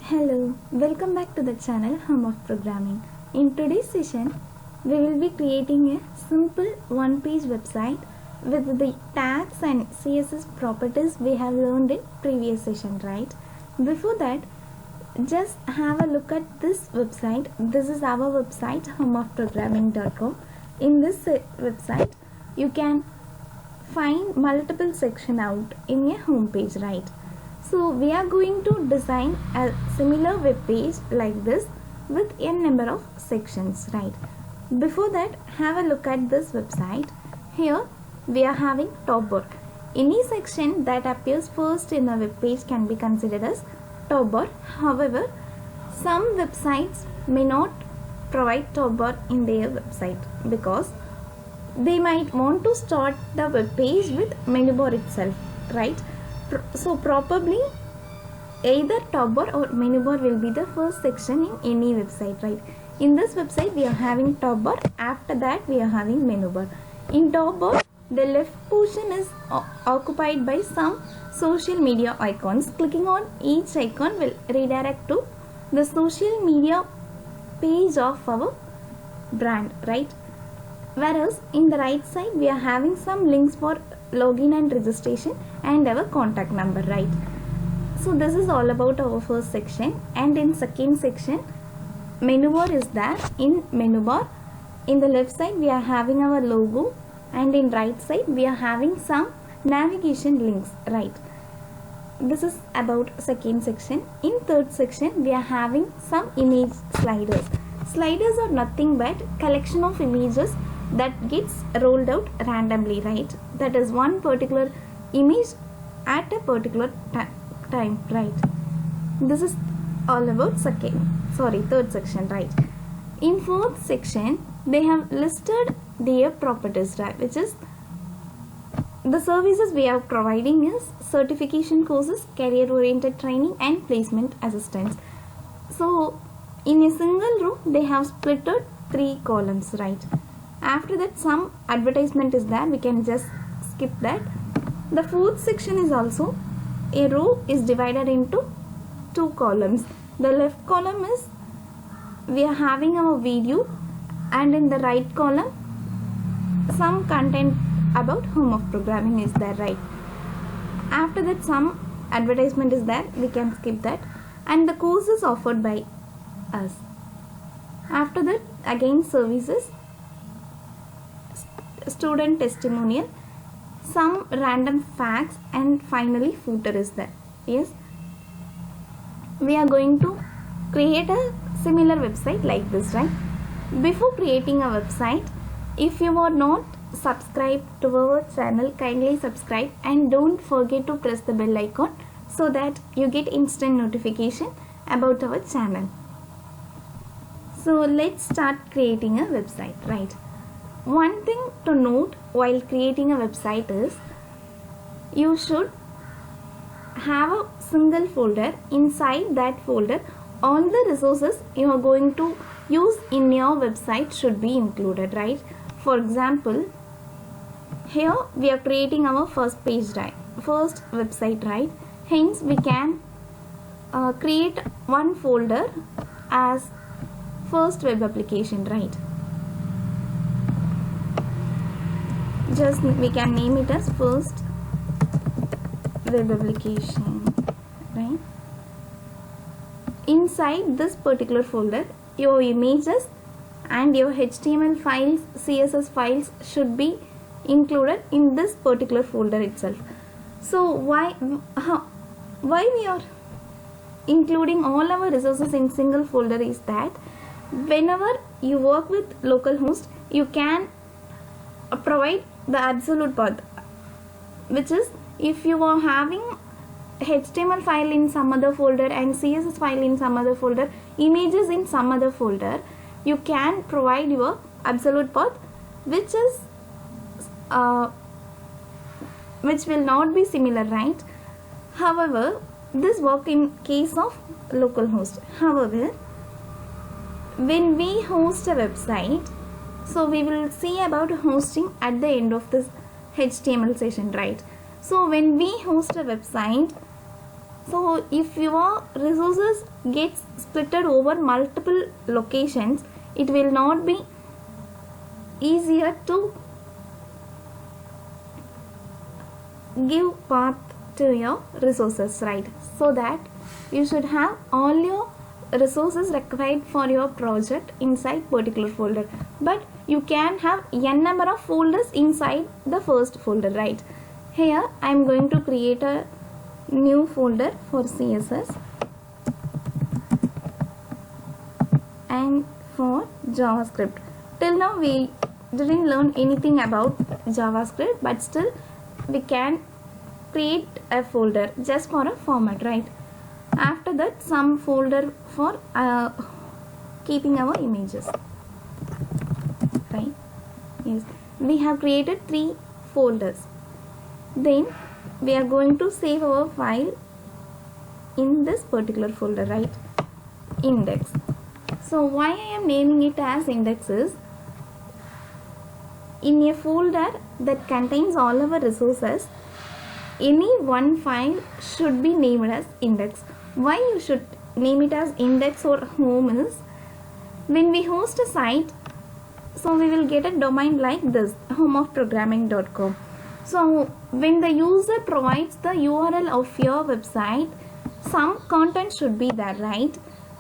Hello, welcome back to the channel Home of Programming. In today's session, we will be creating a simple one-page website with the tags and CSS properties we have learned in previous session, right? Before that, just have a look at this website. This is our website, homeofprogramming.com. In this website, you can find multiple sections out in a home page, right? So we are going to design a similar web page like this with n number of sections, right? Before that, have a look at this website. Here we are having top bar. Any section that appears first in the web page can be considered as top bar. However, some websites may not provide top bar in their website because they might want to start the web page with menu bar itself, right? So probably either top bar or menu bar will be the first section in any website, right? In this website we are having top bar, after that we are having menu bar. In top bar, the left portion is occupied by some social media icons. Clicking on each icon will redirect to the social media page of our brand, right? Whereas in the right side we are having some links for login and registration and our contact number, right? So this is all about our first section. And in second section, menu bar is there. In menu bar, in the left side we are having our logo, and in right side we are having some navigation links, right? This is about second section. In third section we are having some image sliders. Sliders are nothing but collection of images that gets rolled out randomly, right? That is one particular image at a particular time, right? This is all about third section, right? In fourth section they have listed their properties, right? Which is the services we are providing is certification courses, career oriented training and placement assistance. So in a single row they have splitted 3 columns, right? After that some advertisement is there, we can just skip that. The fourth section is also a row is divided into 2 columns. The left column is we are having our video, and in the right column some content about Home of Programming is there, right? After that some advertisement is there, we can skip that, and the course is offered by us. After that again services, student testimonial, some random facts, and finally footer is there. Yes, we are going to create a similar website like this, right? Before creating a website, if you are not subscribed to our channel, kindly subscribe and don't forget to press the bell icon so that you get instant notification about our channel. So let's start creating a website, right? One thing to note while creating a website is you should have a single folder. Inside that folder, all the resources you are going to use in your website should be included, right? For example, here we are creating our first page, right? First website, right? Hence we can create one folder as first web application, right? Just we can name it as first web application, right? Inside this particular folder, your images and your HTML files, CSS files should be included in this particular folder itself. So why we are including all our resources in single folder is that whenever you work with localhost, you can provide the absolute path, which is if you are having HTML file in some other folder and CSS file in some other folder, images in some other folder, you can provide your absolute path, which is which will not be similar, right? However, this work in case of localhost. However, when we host a website, so we will see about hosting at the end of this HTML session, right? So when we host a website, So if your resources gets splitted over multiple locations, it will not be easier to give path to your resources, right? So that you should have all your resources required for your project inside particular folder, but you can have n number of folders inside the first folder, right? Here I am going to create a new folder for CSS and for JavaScript. Till now we didn't learn anything about JavaScript, but still we can create a folder just for a format, right? After that, some folder for keeping our images, right? Yes, we have created 3 folders. Then we are going to save our file in this particular folder, right? Index. So why I am naming it as index is, in a folder that contains all our resources, any one file should be named as index. Why you should name it as index or home is, when we host a site, so we will get a domain like this, homeofprogramming.com. So when the user provides the URL of your website, some content should be there, right?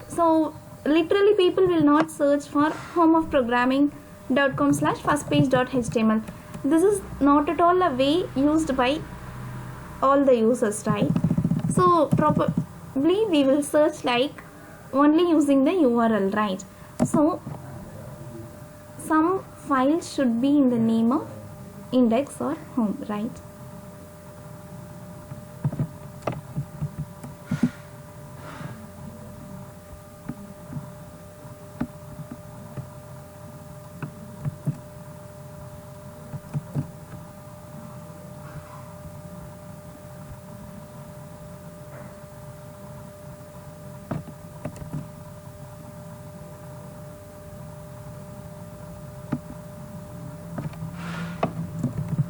So literally people will not search for homeofprogramming.com/firstpage.html. This is not at all a way used by all the users, right? So probably we will search like only using the URL, right? So some files should be in the name of index or home, right?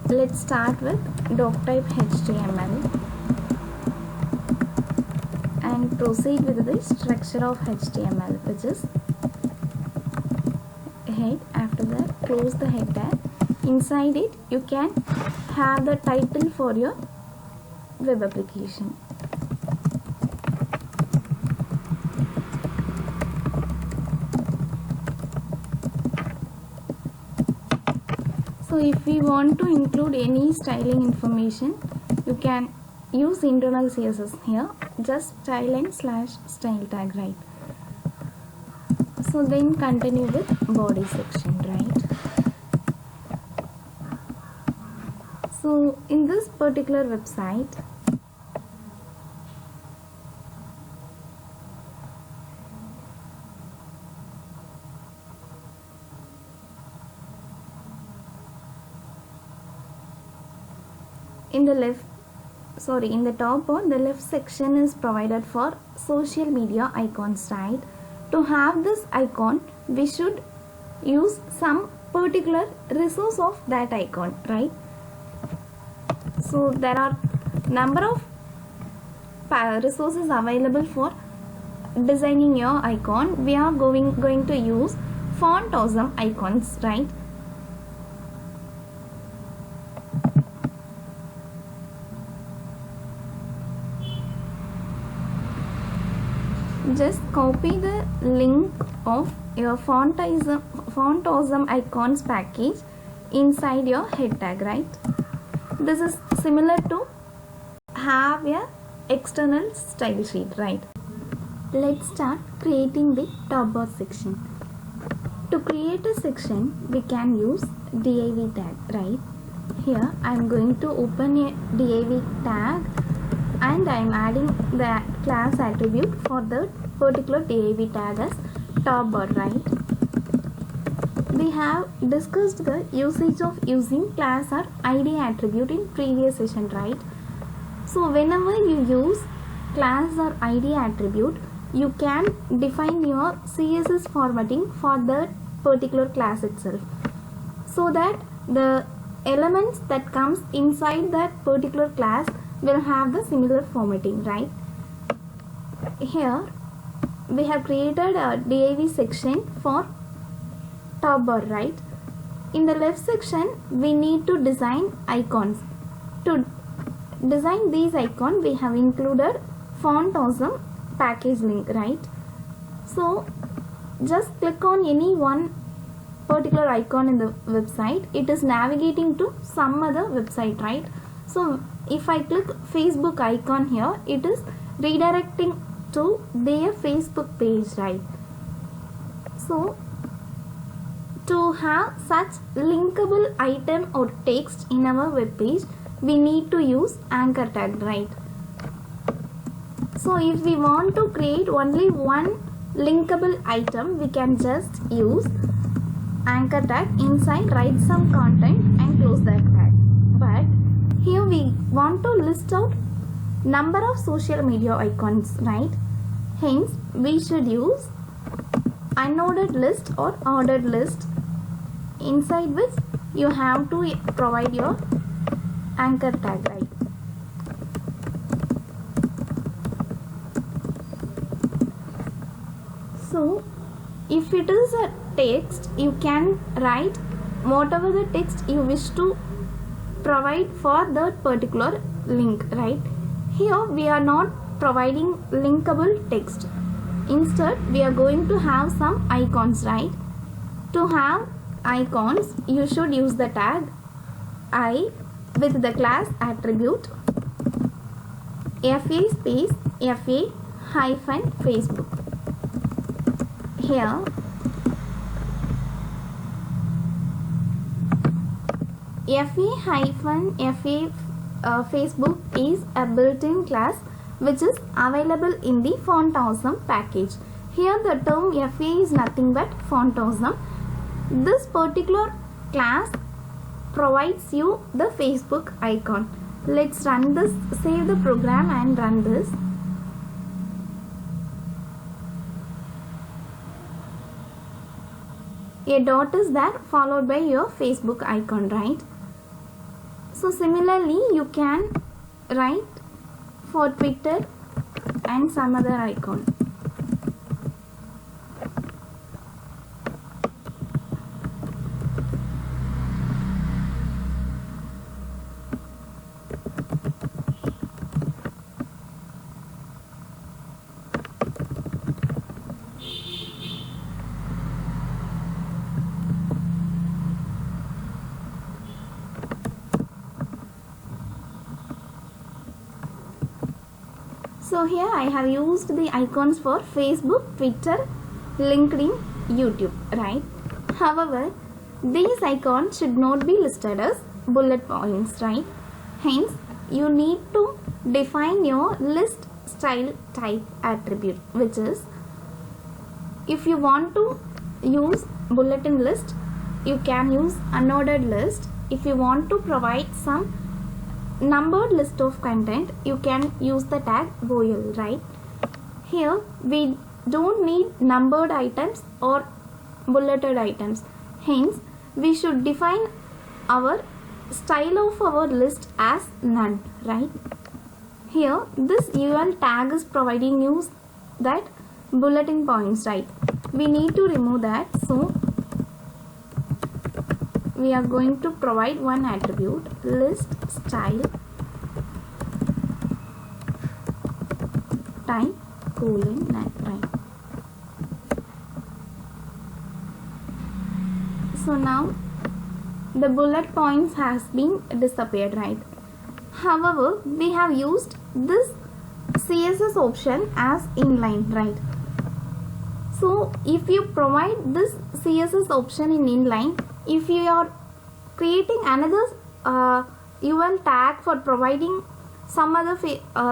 Let's start with doctype HTML and proceed with the structure of HTML, which is head. After that, close the head tag. Inside it, you can have the title for your web application. So if we want to include any styling information, you can use internal CSS here, just style and /style tag, right? So then continue with body section, right? So in this particular website, in the top or the left section is provided for social media icons, right? To have this icon, we should use some particular resource of that icon, right? So there are number of resources available for designing your icon. We are going to use Font Awesome icons, right? Just copy the link of your Font Awesome icons package inside your head tag, right? This is similar to have a external style sheet, right? Let's start creating the top bar section. To create a section, we can use div tag, right? Here I am going to open a div tag and I am adding the class attribute for the particular div tag as top bar, right? We have discussed the usage of using class or id attribute in previous session, right? So whenever you use class or id attribute, you can define your CSS formatting for that particular class itself, so that the elements that comes inside that particular class will have the similar formatting, right? here we have created a div section for top bar, right? In the left section we need to design icons. To design these icons we have included Font Awesome package link, right? So just click on any one particular icon in the website, it is navigating to some other website, right? So if I click Facebook icon here, it is redirecting to their Facebook page, right? So to have such linkable item or text in our web page, we need to use anchor tag, right? So if we want to create only one linkable item, we can just use anchor tag, inside write some content and close that tag. But here we want to list out number of social media icons, right? Hence we should use unordered list or ordered list, inside which you have to provide your anchor tag, right? So if it is a text, you can write whatever the text you wish to provide for that particular link, right? Here we are not providing linkable text. Instead we are going to have some icons, right? To have icons you should use the tag I with the class attribute FA space FA hyphen Facebook. Here FA hyphen FA Facebook is a built-in class which is available in the Font Awesome package. Here the term FA is nothing but Font Awesome. This particular class provides you the Facebook icon. Let's run this, save the program and run this. A dot is there followed by your Facebook icon, right? So similarly you can write for Twitter and some other icon. So here I have used the icons for Facebook, Twitter, LinkedIn, YouTube, right? However, these icons should not be listed as bullet points, right? Hence, you need to define your list style type attribute, which is, if you want to use bulletin list, you can use unordered list. If you want to provide some numbered list of content, you can use the tag boil, right? Here we don't need numbered items or bulleted items. Hence we should define our style of our list as none, right? Here this UL tag is providing you that bulletin points, right? We need to remove that, so we are going to provide one attribute, list style type none, right? So now the bullet points has been disappeared, right? However, we have used this CSS option as inline, right? So if you provide this CSS option in inline, if you are creating another UL tag for providing some other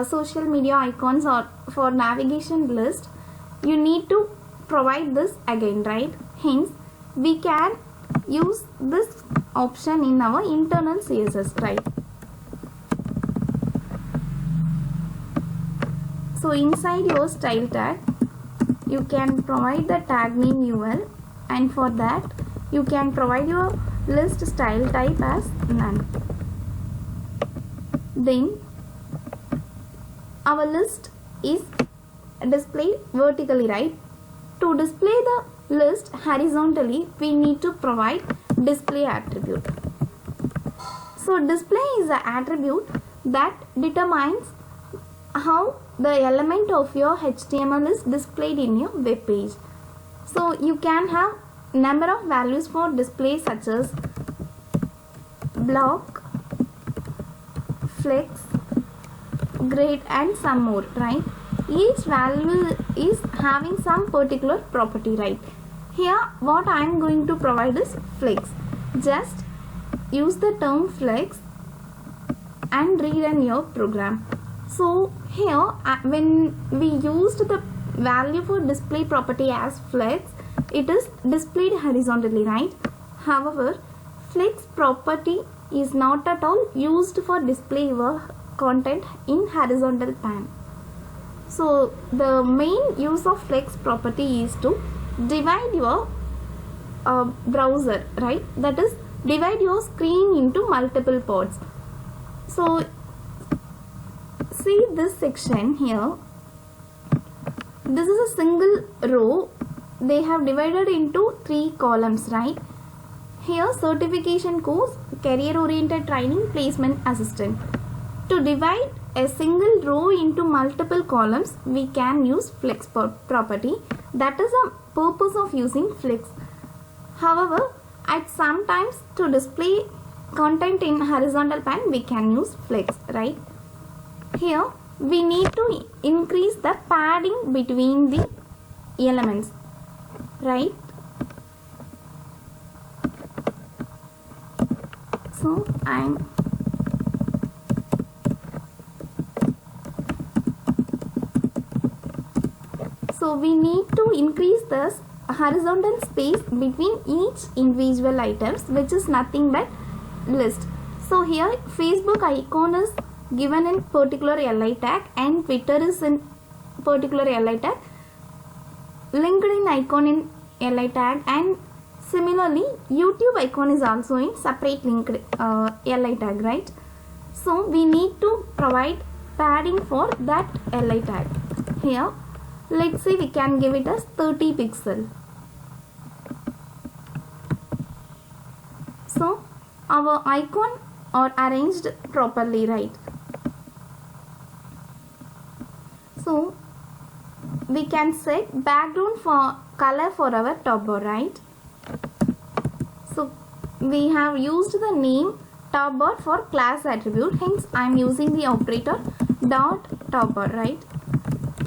social media icons or for navigation list, you need to provide this again, right? Hence we can use this option in our internal CSS, right? So inside your style tag you can provide the tag name UL, and for that you can provide your list style type as none. Then our list is displayed vertically, right? To display the list horizontally, we need to provide display attribute. So display is an attribute that determines how the element of your HTML is displayed in your web page. So you can have number of values for display such as block, flex, grid and some more, right? Each value is having some particular property, right? Here what I am going to provide is flex. Just use the term flex and rerun your program. So here when we used the value for display property as flex, it is displayed horizontally, right? However, flex property is not at all used for display your content in horizontal pan. So the main use of flex property is to divide your browser, right? That is, divide your screen into multiple parts. So see this section here. This is a single row. They have divided into 3 columns, right? Here certification course, career oriented training, placement assistant. To divide a single row into multiple columns, we can use flex property. That is the purpose of using flex. However, at sometimes to display content in horizontal pan, we can use flex, right? Here we need to increase the padding between the elements, right? So we need to increase the horizontal space between each individual items, which is nothing but list. So here Facebook icon is given in particular li tag and Twitter is in particular li tag, LinkedIn icon in li tag, and similarly YouTube icon is also in separate linked li tag, right? So we need to provide padding for that li tag. Here let's say we can give it as 30 pixel. So our icon are arranged properly, right? So we can set background for color for our top bar, right? So we have used the name top bar for class attribute, hence I am using the operator dot top bar, right?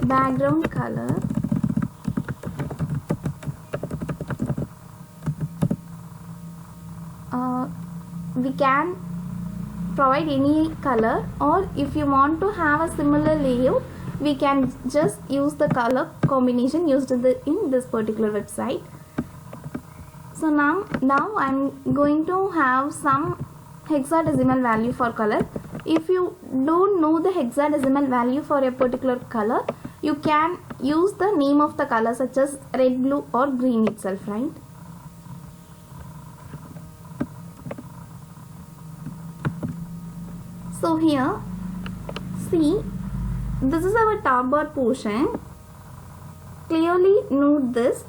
Background color we can provide any color, or if you want to have a similar layout, we can just use the color combination used in this particular website. So now I'm going to have some hexadecimal value for color. If you don't know the hexadecimal value for a particular color, you can use the name of the color such as red, blue or green itself, right? So here, see, this is our top bar portion. Clearly note this.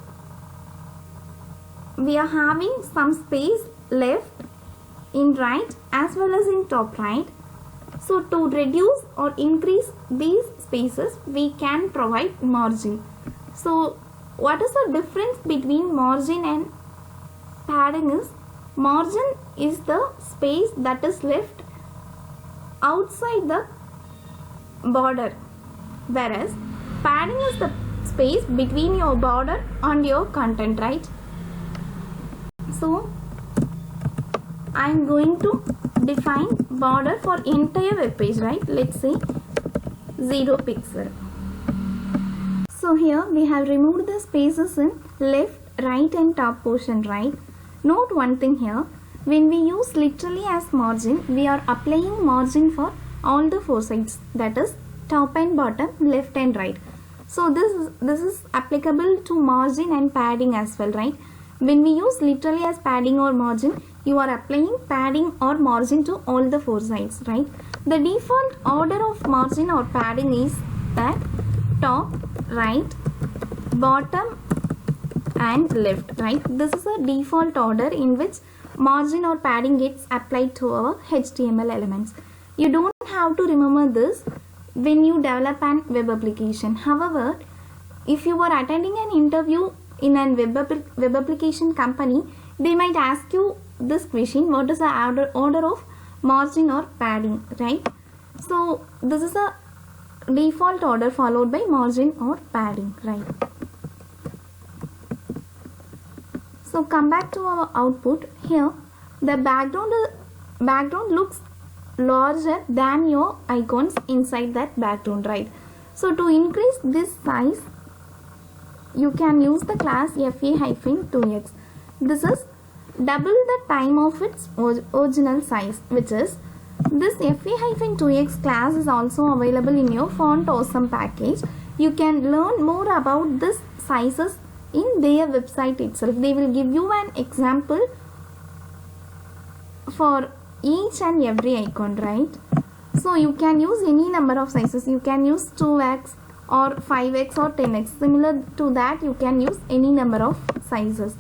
We are having some space left in right as well as in top right. So to reduce or increase these spaces, we can provide margin. So what is the difference between margin and padding is, margin is the space that is left outside the border, whereas padding is the space between your border and your content, right? So I am going to define border for entire web page, right? Let's say 0 pixel. So here we have removed the spaces in left, right and top portion, right? Note one thing here. When we use literally as margin, we are applying margin for all the 4 sides, that is top and bottom, left and right. So this is applicable to margin and padding as well, right? When we use literally as padding or margin, you are applying padding or margin to all the 4 sides, right? The default order of margin or padding is that top, right, bottom and left, right. This is a default order in which margin or padding gets applied to our HTML elements. You don't have to remember this when you develop an web application. However, if you are attending an interview in a web application company, they might ask you this question: what is the order of margin or padding, right? So this is a default order followed by margin or padding, right? So come back to our output. Here the background looks larger than your icons inside that background, right? So to increase this size, you can use the class fa-2x. This is double the time of its original size, which is this fa-2x class is also available in your Font Awesome package. You can learn more about this sizes in their website itself. They will give you an example for each and every icon, right? So you can use any number of sizes. You can use 2x or 5x or 10x. Similar to that, you can use any number of sizes.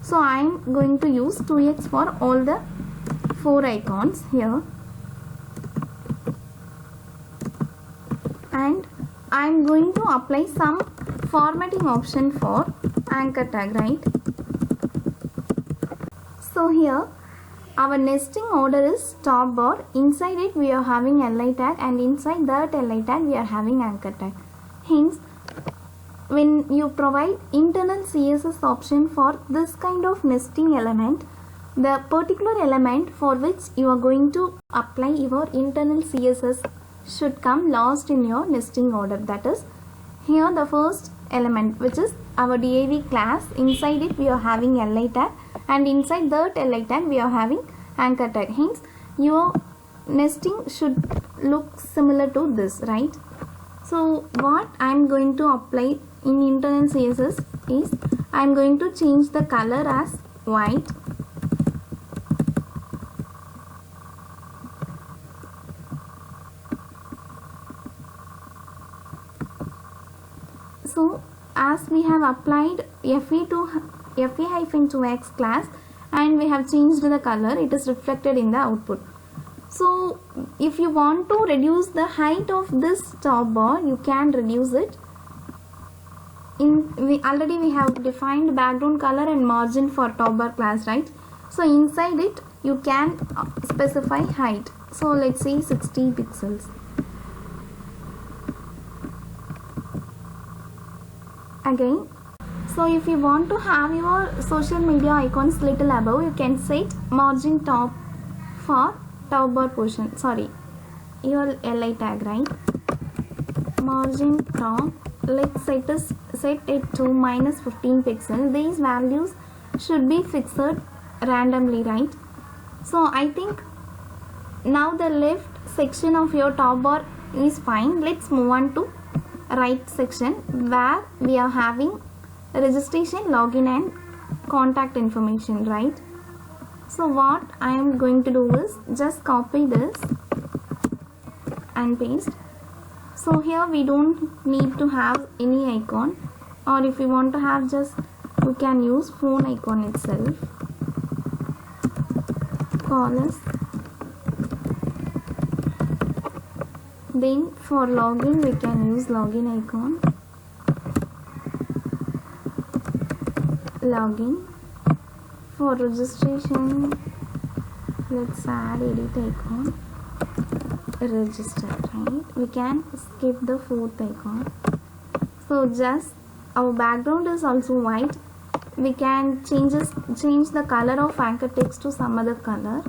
So I am going to use 2x for all the 4 icons here, and I am going to apply some formatting option for anchor tag, right? So here our nesting order is top bar. Inside it we are having li tag, and inside that li tag we are having anchor tag. Hence, when you provide internal CSS option for this kind of nesting element, the particular element for which you are going to apply your internal CSS should come last in your nesting order. That is, here the first element, which is our div class, inside it we are having li tag, and inside that li tag we are having anchor tag. Hence your nesting should look similar to this, right? So what I am going to apply in internal CSS is I am going to change the color as white, so as we have applied fa-2x class and we have changed the color, it is reflected in the output. So if you want to reduce the height of this top bar, you can reduce it. Already we have defined background color and margin for top bar class, right? So inside it you can specify height. So let's say 60 pixels. Again, so if you want to have your social media icons little above, you can set margin top for top bar portion. Sorry, your li tag, right? Margin top, let's set it to -15 pixels. These values should be fixed randomly, right? So I think now the left section of your top bar is fine. Let's move on to right section where we are having registration, login and contact information, right? So what I am going to do is just copy this and paste. So here we don't need to have any icon, or if you want to have, just you can use phone icon itself. Call us. Then for login we can use login icon. Login. For registration, let's add edit icon. Register, right? We can skip the 4th icon. So just our background is also white. We can change the color of anchor text to some other color.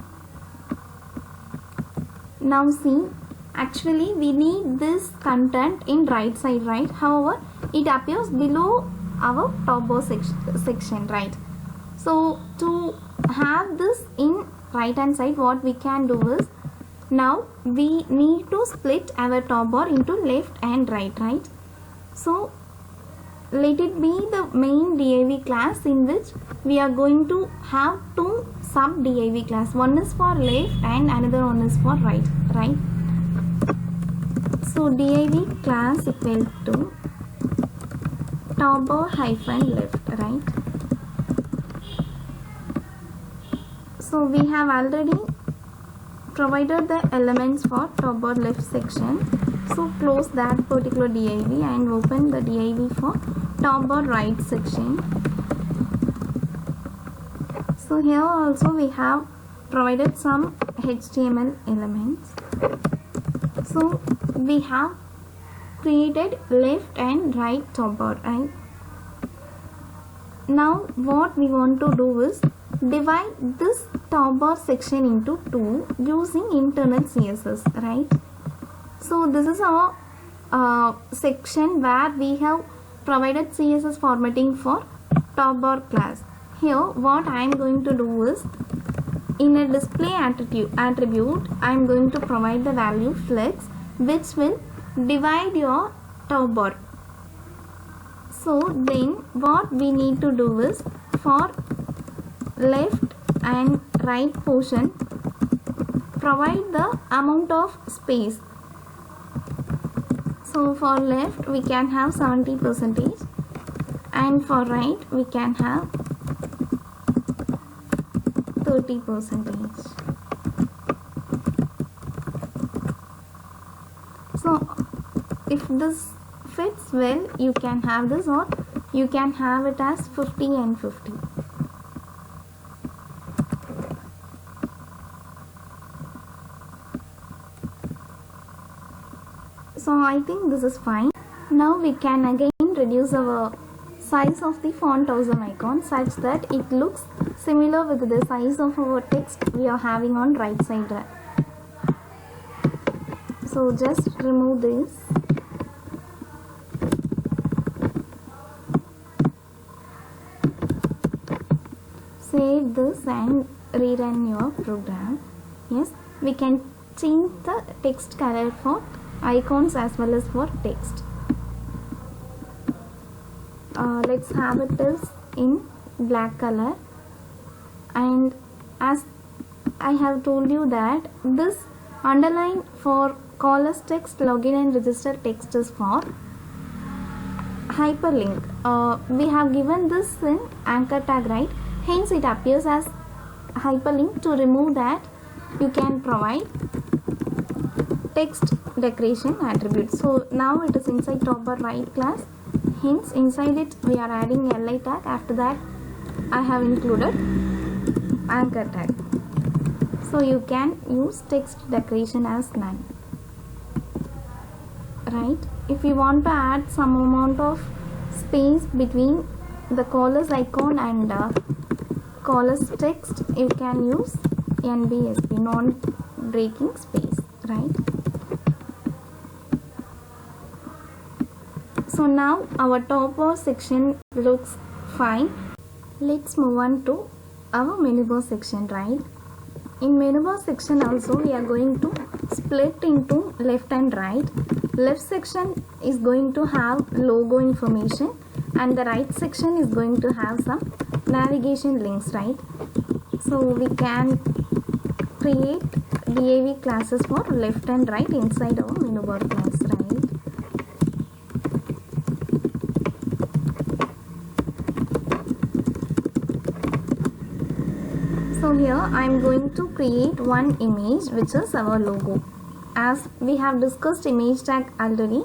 Now see, actually we need this content in right side, right? However, it appears below our top bar section, right? So to have this in right hand side, what we can do is, now we need to split our top bar into left and right, right? So let it be the main div class in which we are going to have 2 sub div class. One is for left and another one is for right, right? So div class equal to top bar hyphen left, right? So we have already provided the elements for top bar left section. So close that particular div and open the div for top bar right section. So here also we have provided some HTML elements. So we have created left and right top bar, right? Now what we want to do is divide this top bar section into two using internal CSS, right? So this is our section where we have provided CSS formatting for top bar class. Here what I am going to do is, in a display attribute I am going to provide the value flex, which will divide your top bar. So then what we need to do is, for left and right portion, provide the amount of space. So for left we can have 70% and for right we can have 30%. So if this fits well, you can have this, or you can have it as 50 and 50. So I think this is fine. Now we can again reduce our size of the font awesome icon such that it looks similar with the size of our text we are having on right side. So just remove this. Save this and rerun your program. Yes, we can change the text color for icons as well as for text. Let's have it as in black color, and as I have told you that this underline for callers text, login and register text is for hyperlink. We have given this in anchor tag, right? Hence it appears as hyperlink. To remove that, you can provide text decoration attribute. So now it is inside top bar right class, hence inside it we are adding li tag. After that I have included anchor tag. So you can use text decoration as none, right? If you want to add some amount of space between the callers icon and callers text, you can use NBSP, non-breaking space, right? So now our top bar section looks fine. Let's move on to our menu bar section, right? In menu bar section also we are going to split into left and right. Left section is going to have logo information and the right section is going to have some navigation links, right? So we can create DAV classes for left and right inside our menu bar class, right? So here I am going to create one image which is our logo. As we have discussed image tag already,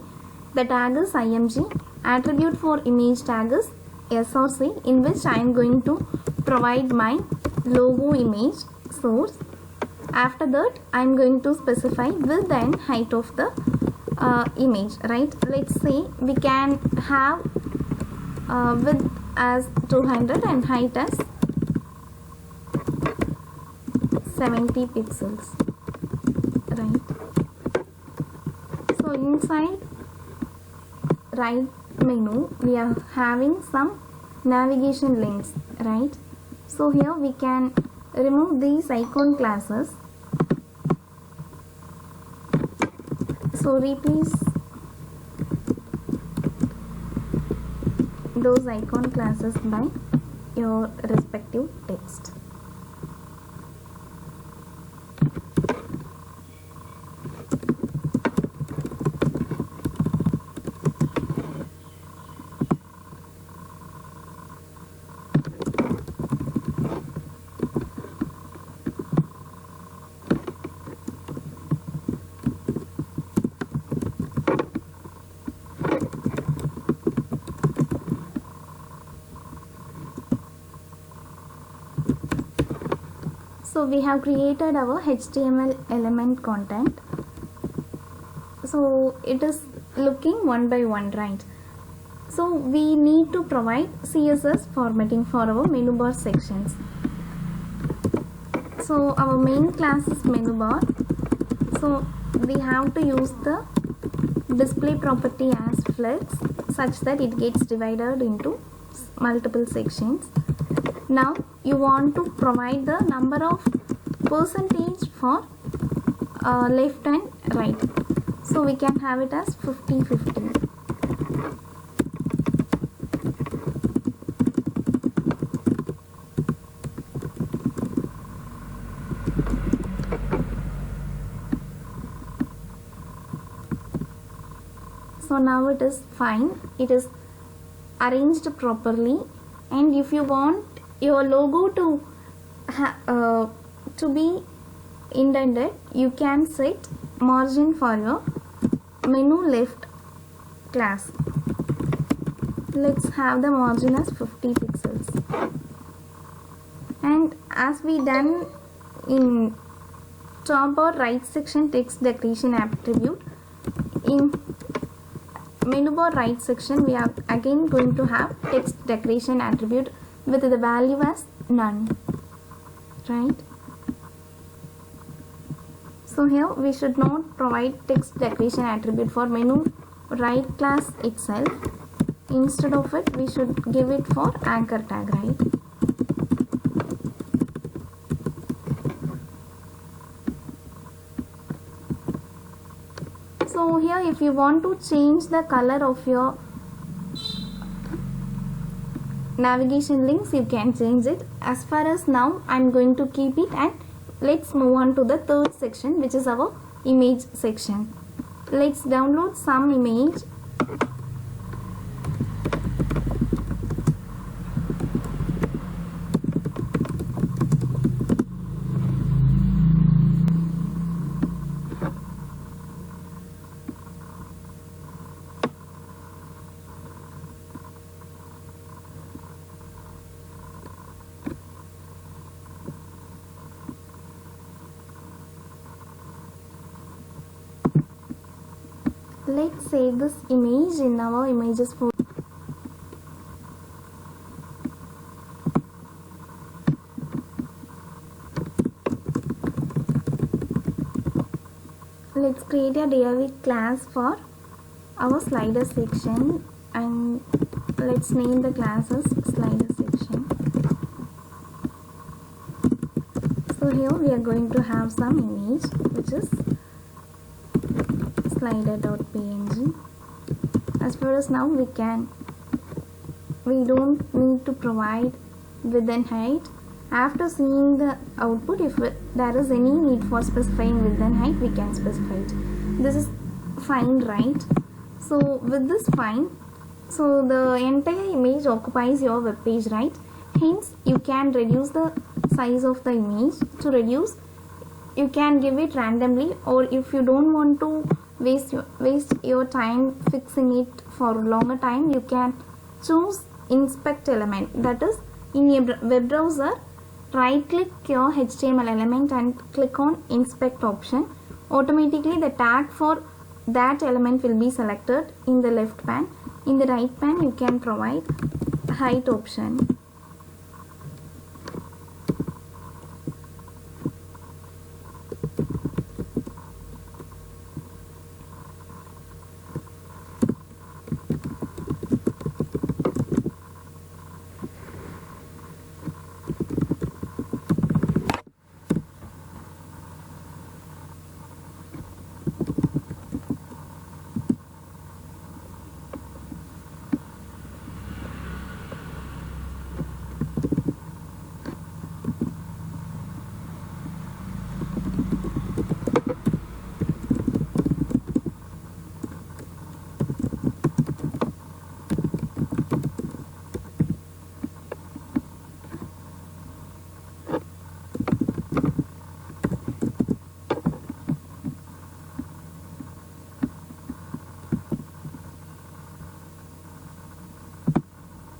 the tag is img, attribute for image tag is src, in which I am going to provide my logo image source. After that I am going to specify width and height of the image, right? Let's say we can have width as 200 and height as 70 pixels, right? So inside right menu we are having some navigation links, right? So here we can remove these icon classes. So replace those icon classes by your respective text. So we have created our HTML element content. So it is looking one by one, right? So we need to provide CSS formatting for our menu bar sections. So our main class is menu bar. So we have to use the display property as flex such that it gets divided into multiple sections. Now you want to provide the number of percentage for left and right. So we can have it as 50-50. So now it is fine, it is arranged properly. And if you want your logo to be indented, you can set margin for your menu left class. Let's have the margin as 50 pixels. And as we done in top or right section text decoration attribute, in menu bar right section we are again going to have text decoration attribute with the value as none, right? So here we should not provide text decoration attribute for menu right class itself. Instead of it we should give it for anchor tag, right? So here if you want to change the color of your navigation links, you can change it. As far as now I'm going to keep it, and let's move on to the third section, which is our image section. Let's download some image. Let's save this image in our images folder. Let's create a div class for our slider section, and let's name the class as slider section. So here we are going to have some image which is slider.png. As far as now we don't need to provide width and height. After seeing the output, if there is any need for specifying width and height, we can specify it. This is fine, right? So with this fine, so the entire image occupies your web page, right? Hence you can reduce the size of the image. To reduce, you can give it randomly, or if you don't want to waste your time fixing it for a longer time, you can choose inspect element. That is, in a web browser, right click your HTML element and click on inspect option. Automatically the tag for that element will be selected in the left pane. In the right pane you can provide height option.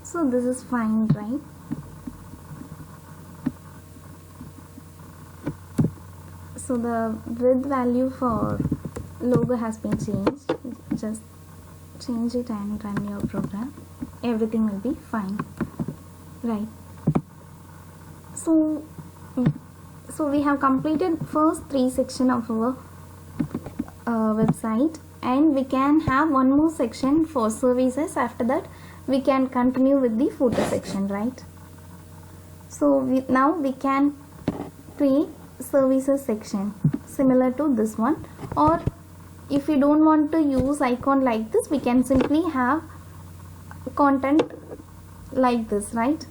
So this is fine, right? So the width value for logo has been changed. Just change it and run your program. Everything will be fine, right? So we have completed first 3 section of our website, and we can have one more section for services. After that we can continue with the footer section, right? So now we can create services section similar to this one, or if you don't want to use icon like this, we can simply have content like this, right?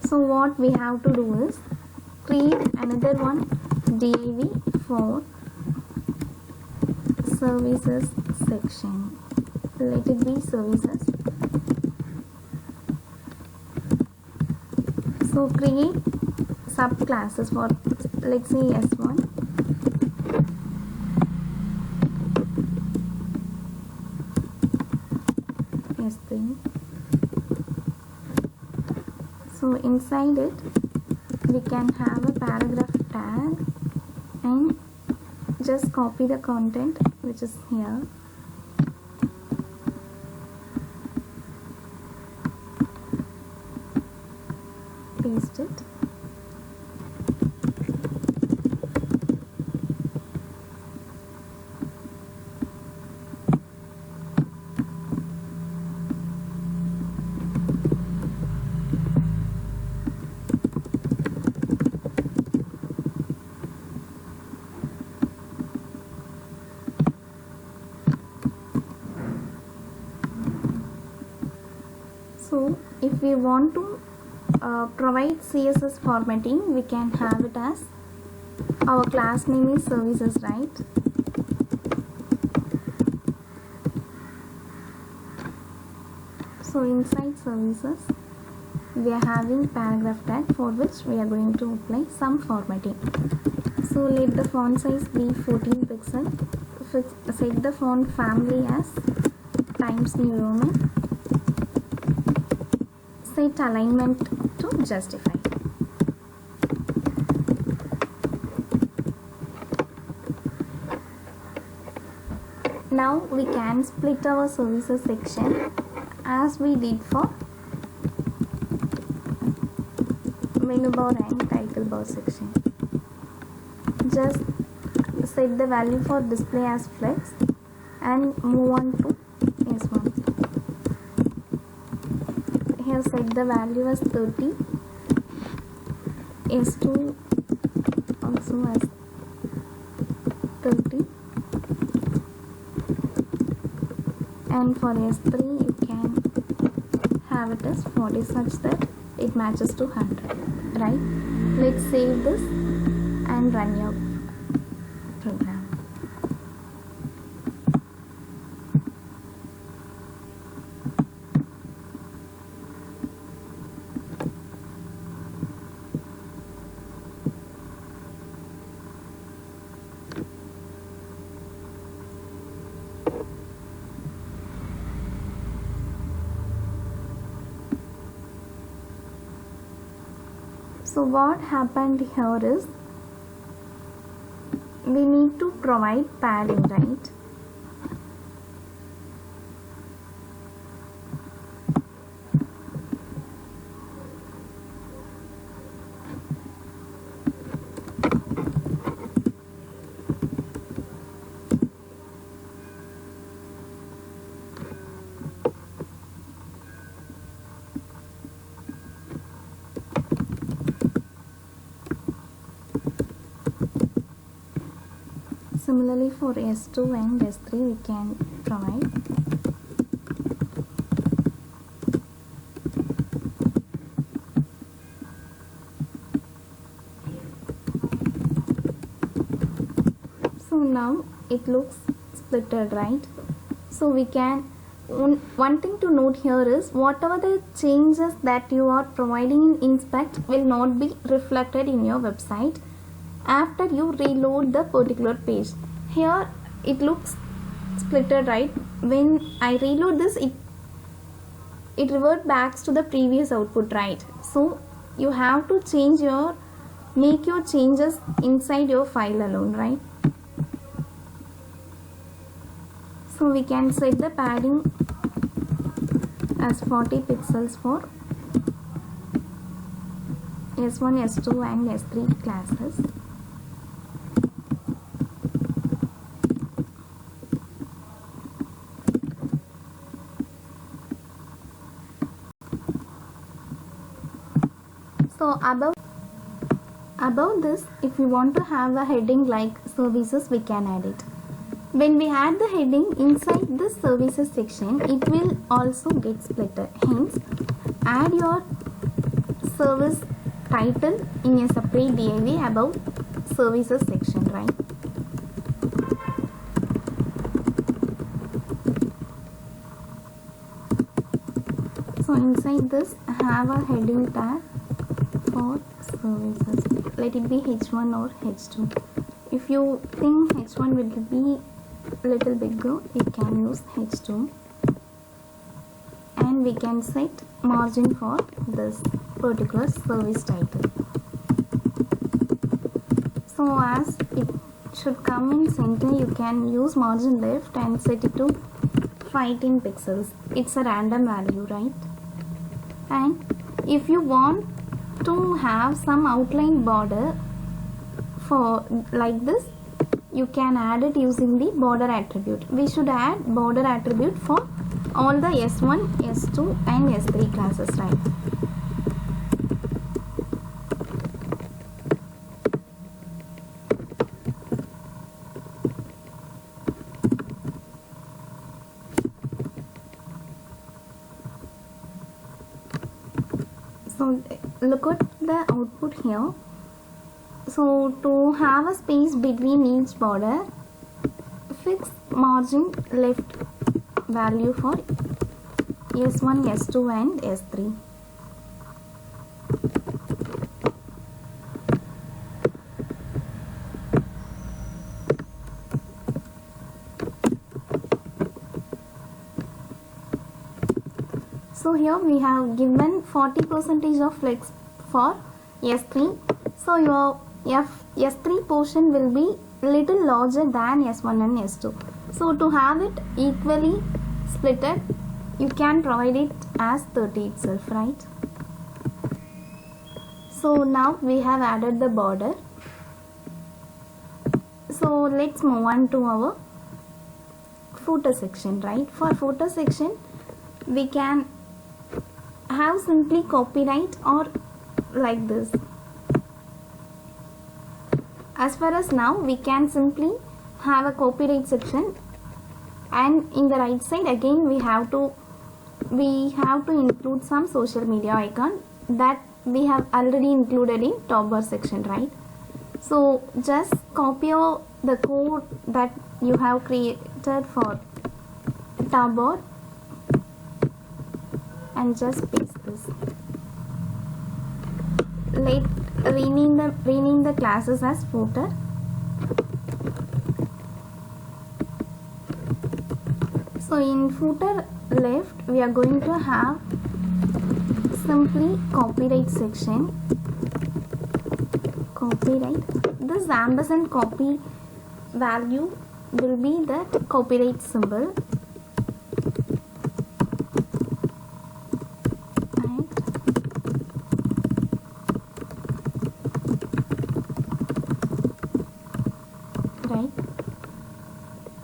So what we have to do is create another one, div for services section. Let it be services. So create subclasses for, let's say, S1, S3. So inside it we can have a paragraph tag and just copy the content which is here. Paste it. So if we want to provide CSS formatting, we can have it as our class name is services, right? So inside services we are having paragraph tag for which we are going to apply some formatting. So let the font size be 14 pixel. Set the font family as Times New Roman. Set alignment to justify. Now we can split our services section as we did for menu bar and title bar section. Just set the value for display as flex and move on to S1. Here set the value as 30, S2 also as 30, and for S3 you can have it as 40 such that it matches to 100, right? Let's save this and run your program. So what happened here is we need to provide padding, right? Similarly for S2 and S3 we can provide. So now it looks splitted, right? So we can, one thing to note here is whatever the changes that you are providing in inspect will not be reflected in your website after you reload the particular page. Here it looks splitted, right? When I reload this, it revert back to the previous output, right? So you have to change your make your changes inside your file alone, right? So we can set the padding as 40 pixels for S1, S2 and S3 classes. So above this, if we want to have a heading like services, we can add it. When we add the heading inside this services section, it will also get splitted. Hence, add your service title in a separate div above services section, right? So inside this, have a heading tag for services. Let it be H1 or H2. If you think H1 will be little bigger, you can use H2, and we can set margin for this particular service title. So as it should come in center, you can use margin left and set it to 15 pixels. It's a random value, right? And if you want to have some outline border for like this, you can add it using the border attribute. We should add border attribute for all the S1, S2 and S3 classes, right? So look at the output here. So to have a space between each border, fix margin left value for S1, S2 and S3. So here we have given 40% of flex for S3. So your S3 portion will be little larger than S1 and S2. So to have it equally splitted, you can provide it as 30 itself, right? So now we have added the border. So let's move on to our footer section, right? For footer section, we can have simply copyright or like this. As far as now, we can simply have a copyright section, and in the right side again we have to include some social media icon that we have already included in top bar section, right? So just copy the code that you have created for top bar and just paste this. Rename the classes as footer. So in footer left, we are going to have simply copyright section. Copyright. This ampersand copy value will be the copyright symbol.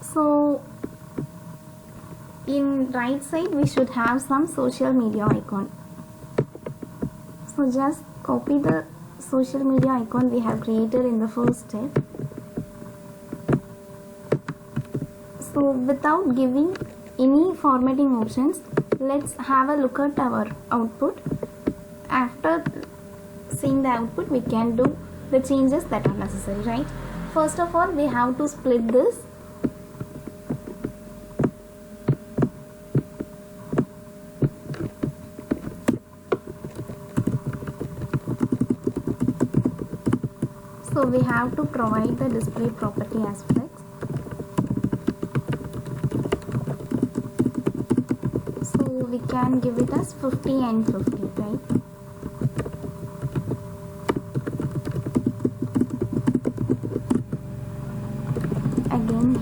So in right side we should have some social media icon. So just copy the social media icon we have created in the first step. So without giving any formatting options, let's have a look at our output. After seeing the output, we can do the changes that are necessary, right? First of all, we have to split this. So we have to provide the display property as flex. So we can give it as 50 and 50, right?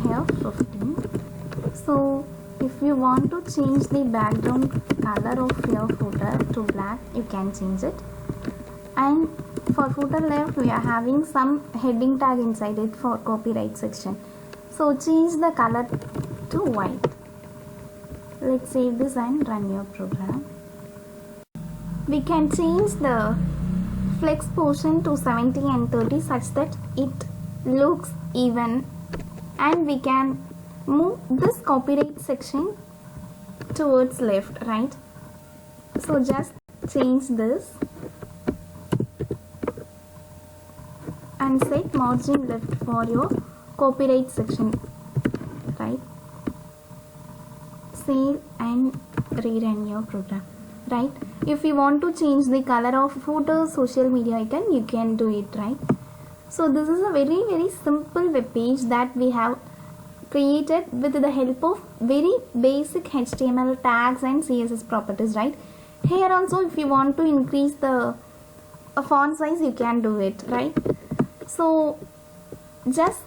here 15. So if you want to change the background color of your footer to black, you can change it. And for footer left, we are having some heading tag inside it for copyright section. So change the color to white. Let's save this and run your program. We can change the flex portion to 70 and 30 such that it looks even, and we can move this copyright section towards left, right? So just change this and set margin left for your copyright section, right? Save and rerun your program, right? If you want to change the color of footer social media icon, you can do it, right? So this is a very simple web page that we have created with the help of very basic HTML tags and CSS properties, right? Here also, if you want to increase the font size, you can do it, right? So just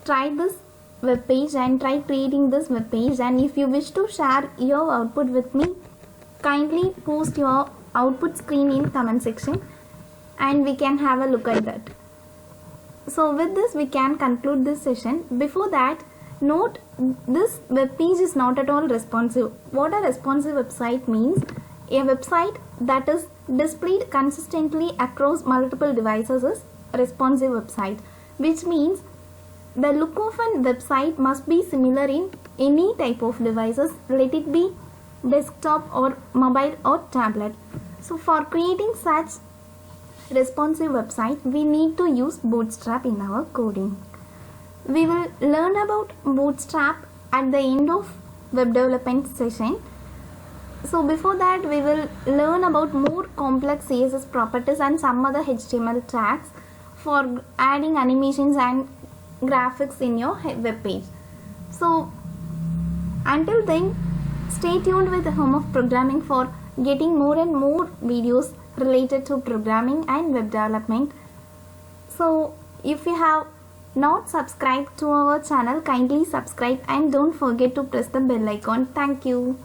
try this web page and try creating this web page, and if you wish to share your output with me, kindly post your output screen in comment section and we can have a look at that. So with this we can conclude this session. Before that, note this web page is not at all responsive. What a responsive website means: a website that is displayed consistently across multiple devices is a responsive website, which means the look of a website must be similar in any type of devices, let it be desktop or mobile or tablet. So for creating such responsive website, we need to use Bootstrap in our coding. We will learn about Bootstrap at the end of web development session. So before that, we will learn about more complex CSS properties and some other HTML tags for adding animations and graphics in your web page. So until then, stay tuned with the Home of Programming for getting more and more videos related to programming and web development. So if you have not subscribed to our channel, kindly subscribe and don't forget to press the bell icon. Thank you.